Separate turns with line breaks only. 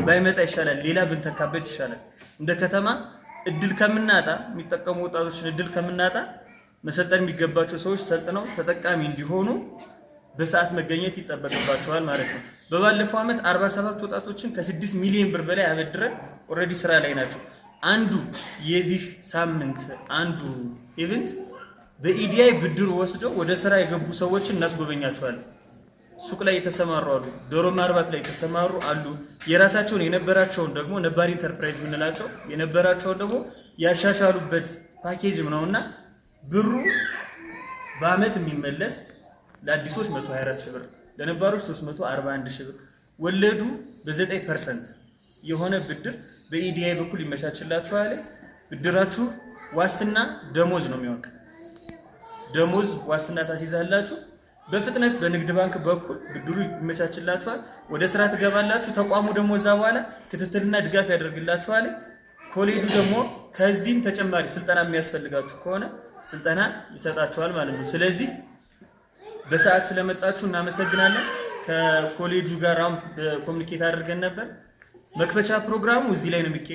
ባይመጣ ይሻላል፣ ሌላ ብንተካበት ይሻላል። እንደ ከተማ እድል ከምናጣ የሚጠቀሙ ወጣቶችን እድል ከምናጣ መሰልጠን የሚገባቸው ሰዎች ሰልጥነው ተጠቃሚ እንዲሆኑ በሰዓት መገኘት ይጠበቅባቸዋል ማለት ነው። በባለፈው ዓመት 47 ወጣቶችን ከ6 ሚሊዮን ብር በላይ አበድረን ኦልሬዲ ስራ ላይ ናቸው። አንዱ የዚህ ሳምንት አንዱ ኢቨንት በኢዲአይ ብድር ወስደው ወደ ስራ የገቡ ሰዎችን እናስጎበኛቸዋለን። ሱቅ ላይ የተሰማሩ አሉ፣ ዶሮ ማርባት ላይ የተሰማሩ አሉ። የራሳቸውን የነበራቸውን ደግሞ ነባር ኢንተርፕራይዝ ምንላቸው የነበራቸውን ደግሞ ያሻሻሉበት ፓኬጅም ነውና ብሩ በአመት የሚመለስ ለአዲሶች 124 ሺህ ብር፣ ለነባሮች 341 ሺህ ብር፣ ወለዱ በ9% የሆነ ብድር በኢዲአይ በኩል ይመቻችላችኋል። ብድራችሁ ዋስትና ደሞዝ ነው የሚሆነው። ደሞዝ ዋስትና ታስይዛላችሁ። በፍጥነት በንግድ ባንክ በኩል ብድሩ ይመቻችላችኋል። ወደ ስራ ትገባላችሁ። ተቋሙ ደግሞ እዛ በኋላ ክትትልና ድጋፍ ያደርግላችኋል። ኮሌጁ ደግሞ ከዚህም ተጨማሪ ስልጠና የሚያስፈልጋችሁ ከሆነ ስልጠና ይሰጣችኋል ማለት ነው። ስለዚህ በሰዓት ስለመጣችሁ እናመሰግናለን። ከኮሌጁ ጋር አሁን ኮሙኒኬት አድርገን ነበር። መክፈቻ ፕሮግራሙ እዚህ ላይ ነው የሚካሄደው።